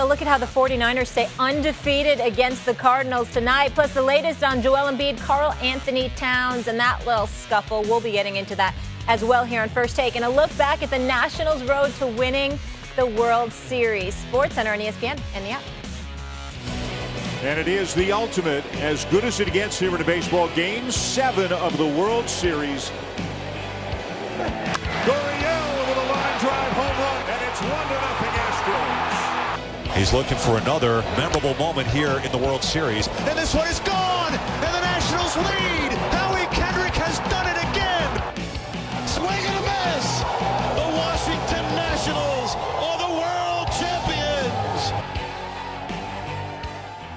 a look at how the 49ers stay undefeated against the Cardinals tonight, plus the latest on Joel Embiid, Karl Anthony Towns, and that little scuffle. We'll be getting into that as well here on First Take. And a look back at the Nationals' road to winning the World Series. SportsCenter on ESPN and the app. And it is the ultimate, as good as it gets here in a baseball game, 7 of the World Series. Gurriel with a line drive home run, and it's 1-0 Astros. He's looking for another memorable moment here in the World Series. And this one is gone, and the Nationals lead. Howie Kendrick has done it again. Swing and a miss. The Washington Nationals are the world champions.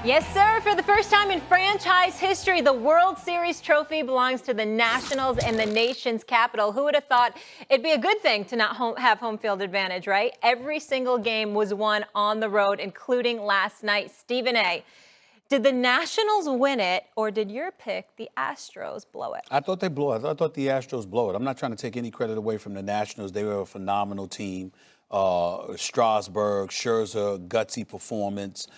Yes, sir. For the first time in franchise history, the World Series trophy belongs to the Nationals and the nation's capital. Who would have thought it'd be a good thing to not have home field advantage, right? Every single game was won on the road, including last night. Stephen A., did the Nationals win it, or did your pick, the Astros, blow it? I thought they blew it. I thought the Astros blow it. I'm not trying to take any credit away from the Nationals. They were a phenomenal team. Strasburg, Scherzer, gutsy performance.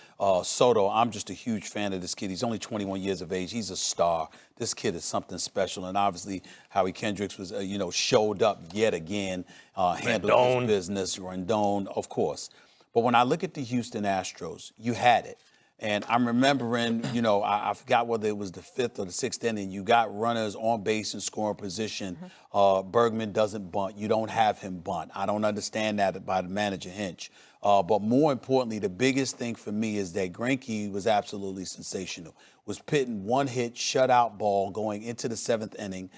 Soto, I'm just a huge fan of this kid. He's only 21 years of age. He's a star. This kid is something special. And obviously, Howie Kendricks was, showed up yet again, handled his business. Rendon, of course. But when I look at the Houston Astros, you had it. And I'm remembering, I forgot whether it was the 5th or the 6th inning. You got runners on base and scoring position. Bergman doesn't bunt. You don't have him bunt. I don't understand that by the manager Hinch. But more importantly, the biggest thing for me is that Greinke was absolutely sensational. Was pitting one hit, shutout ball going into the 7th inning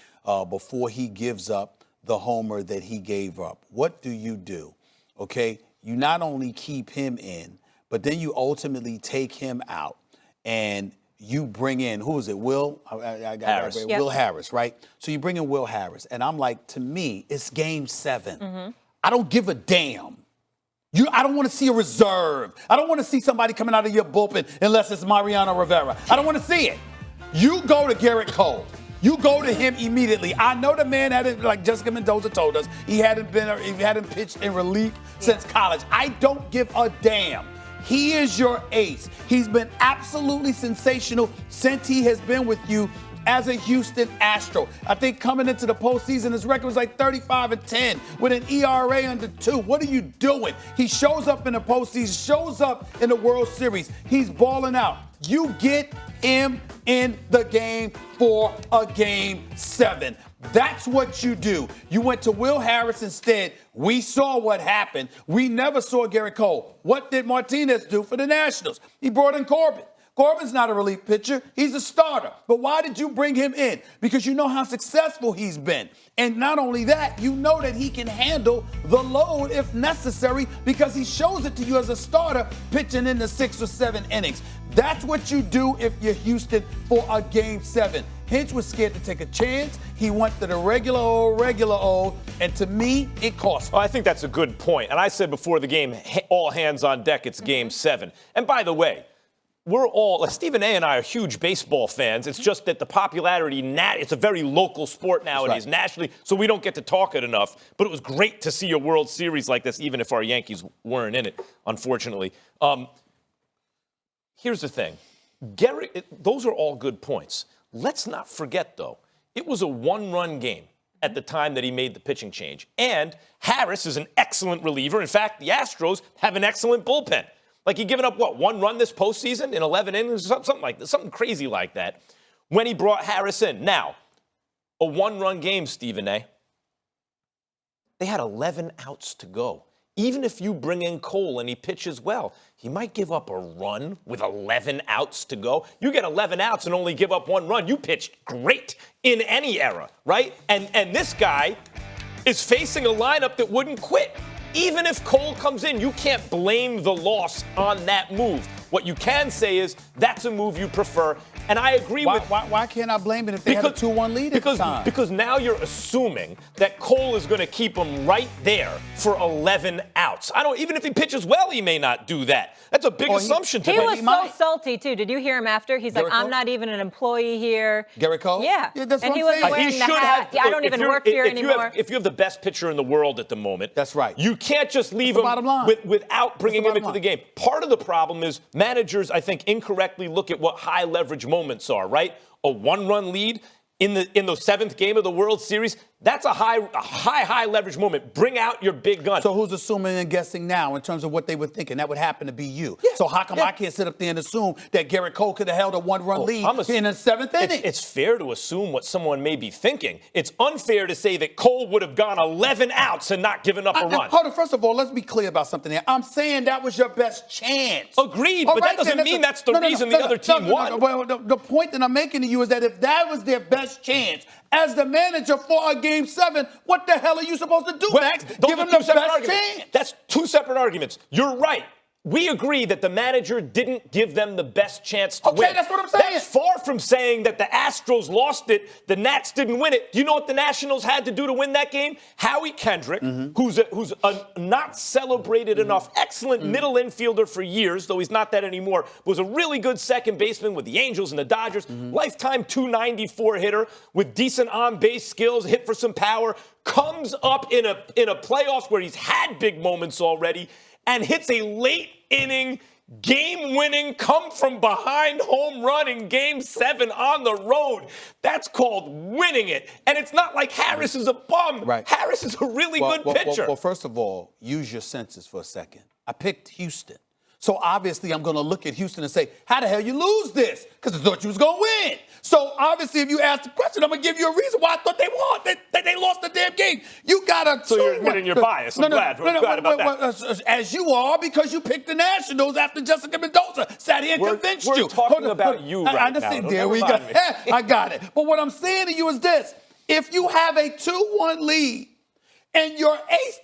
before he gives up the homer that he gave up. What do? Okay, you not only keep him in, but then you ultimately take him out and you bring in, who is it, Will? Harris. Will Harris, right? So you bring in Will Harris. And I'm like, to me, it's game 7. I don't give a damn. I don't want to see a reserve. I don't want to see somebody coming out of your bullpen unless it's Mariano Rivera. I don't want to see it. You go to Garrett Cole. You go to him immediately. I know the man hadn't, like Jessica Mendoza told us, he hadn't pitched in relief since college. I don't give a damn. He is your ace. He's been absolutely sensational since he has been with you as a Houston Astro. I think coming into the postseason, his record was like 35-10 with an ERA under 2. What are you doing? He shows up in the postseason, shows up in the World Series. He's balling out. You get him in the game for a game 7. That's what you do. You went to Will Harris instead. We saw what happened. We never saw Garrett Cole. What did Martinez do for the Nationals? He brought in Corbin. Corbin's not a relief pitcher. He's a starter. But why did you bring him in? Because you know how successful he's been. And not only that, you know that he can handle the load if necessary because he shows it to you as a starter pitching in the 6 or 7 innings. That's what you do if you're Houston for a game 7. Hinch was scared to take a chance. He went to the regular old, and to me, it cost him. Well, I think that's a good point. And I said before the game, all hands on deck, it's game 7. And by the way, we're all, like Stephen A. and I are huge baseball fans. It's just that the popularity, it's a very local sport nowadays, nationally, so we don't get to talk it enough. But it was great to see a World Series like this, even if our Yankees weren't in it, unfortunately. Here's the thing. Those are all good points. Let's not forget, though, it was a 1-run game at the time that he made the pitching change. And Harris is an excellent reliever. In fact, the Astros have an excellent bullpen. Like, he given up, 1 run this postseason in 11 innings? Something like that, something crazy like that, when he brought Harris in. Now, a 1-run game, Stephen A. They had 11 outs to go. Even if you bring in Cole and he pitches well, he might give up a run with 11 outs to go. You get 11 outs and only give up 1 run. You pitched great in any era, right? And this guy is facing a lineup that wouldn't quit. Even if Cole comes in, you can't blame the loss on that move. What you can say is that's a move you prefer, And I agree with. Why can't I blame it if they had a 2-1 lead at the time? Because now you're assuming that Cole is going to keep him right there for 11 outs. Even if he pitches well, he may not do that. That's a big assumption to He make. was so salty, too. Did you hear him after? He's like, I'm not even an employee here. Gerrit Cole? Yeah. That's and what he I'm wasn't saying. wearing He the should hat. have. Yeah, I don't even work here anymore. If you have the best pitcher in the world at the moment, that's right. You can't just leave him without bringing him into the game. Part of the problem is managers, I think, incorrectly look at what high leverage moments are, right? A 1-run lead in the 7th game of the World Series, that's a high leverage moment. Bring out your big gun. So who's assuming and guessing now in terms of what they were thinking? That would happen to be you. Yeah. So how come I can't sit up there and assume that Gerrit Cole could have held a 1-run lead in the 7th inning? It's fair to assume what someone may be thinking. It's unfair to say that Cole would have gone 11 outs and not given up a run. Hold on. First of all, let's be clear about something here. I'm saying that was your best chance. Agreed, but that doesn't mean that's the reason the other team won. Well, the point that I'm making to you is that if that was their best chance as the manager for a Game 7, what the hell are you supposed to do, Max? Give him the best chance. That's two separate arguments. You're right. We agree that the manager didn't give them the best chance to win. Okay, that's what I'm saying. That's far from saying that the Astros lost it, the Nats didn't win it. Do you know what the Nationals had to do to win that game? Howie Kendrick, who's a not celebrated enough, excellent middle infielder for years, though he's not that anymore, was a really good second baseman with the Angels and the Dodgers, lifetime .294 hitter with decent on-base skills, hit for some power, comes up in a playoffs where he's had big moments already, and hits a late inning, game-winning, come-from-behind home run in Game 7 on the road. That's called winning it. And it's not like Harris is a bum. Right. Harris is a really good pitcher. Well, first of all, use your senses for a second. I picked Houston. So obviously I'm going to look at Houston and say, how the hell you lose this? Because I thought you was going to win. So obviously if you ask the question, I'm going to give you a reason why I thought they won. They lost the damn game. You got to... So you're admitting your bias. I'm glad about that. As you are, because you picked the Nationals after Jessica Mendoza sat here and convinced you. We're talking about you right I understand. now. There we go. I got it. But what I'm saying to you is this. If you have a 2-1 lead and your ace...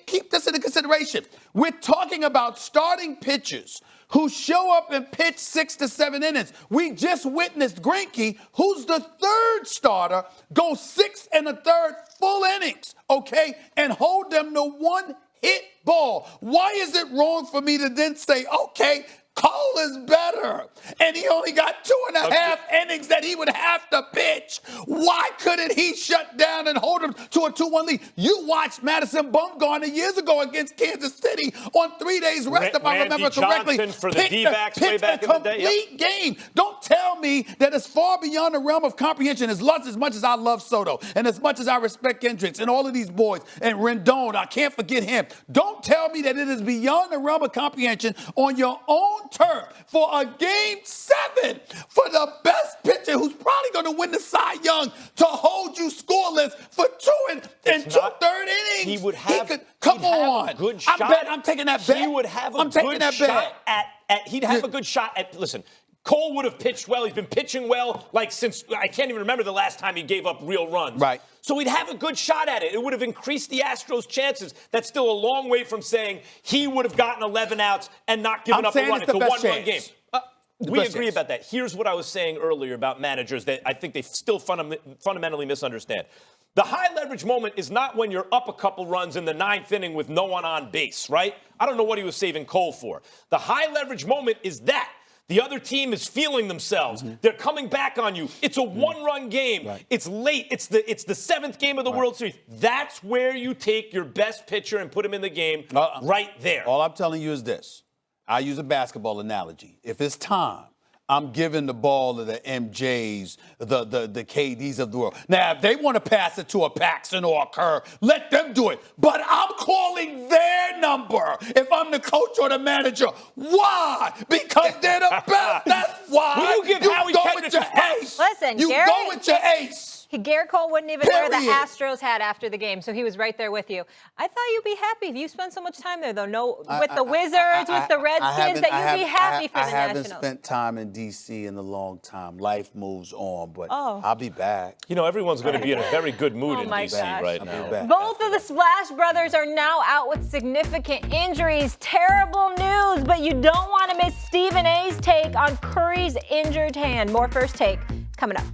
Keep this into consideration. We're talking about starting pitchers who show up and pitch 6 to 7 innings. We just witnessed Greinke, who's the third starter, go 6 1/3 full innings, okay, and hold them to 1 hit ball. Why is it wrong for me to then say, okay, Cole is better, and he only got 2.5 innings that he would have to pitch? Why couldn't he shut down and hold him to a 2-1 lead? You watched Madison Bumgarner years ago against Kansas City on 3 days rest, if I remember correctly. Johnson for the D-backs way back in the day. Complete game. Don't tell me that it's far beyond the realm of comprehension. As much as I love Soto, and as much as I respect Hendricks and all of these boys, and Rendon, I can't forget him. Don't tell me that it is beyond the realm of comprehension on your own turf for a Game 7 for the best pitcher who's probably going to win the Cy Young to hold you scoreless for 2 2/3 innings. He would have. Come on. A good shot. I'm taking that bet. He would have a good shot at. He'd have a good shot at. Listen. Cole would have pitched well. He's been pitching well since I can't even remember the last time he gave up real runs. Right. So he'd have a good shot at it. It would have increased the Astros' chances. That's still a long way from saying he would have gotten 11 outs and not given up a run. It's a one-run game. We agree about that. Here's what I was saying earlier about managers that I think they still fundamentally misunderstand. The high leverage moment is not when you're up a couple runs in the 9th inning with no one on base, right? I don't know what he was saving Cole for. The high leverage moment is that. The other team is feeling themselves. They're coming back on you. It's a one-run game. Right. It's late. It's the 7th game of the World Series. That's where you take your best pitcher and put him in the game right there. All I'm telling you is this. I use a basketball analogy. If it's time, I'm giving the ball to the MJs, the KDs of the world. Now, if they want to pass it to a Paxson or a Kerr, let them do it. But I'm calling their number if I'm the coach or the manager. Why? Because they're the best. That's why. Will you give Howie go Kendrick with your his props? ace. Listen, you Garrett, go with your ace. Garrett Cole wouldn't even wear the Period. Astros hat after the game, so he was right there with you. I thought you'd be happy if you spent so much time there, though. No, with the Wizards, with the Redskins, that you'd be happy for the I haven't Nationals. spent time in D.C. in a long time. Life moves on, but Oh. I'll be back. You know, everyone's going to be in a very good mood Oh in my D.C. gosh. right I'll now. be back. Both of the Splash Brothers are now out with significant injuries. Terrible news, but you don't want to miss Stephen A's take on Curry's injured hand. More First Take coming up.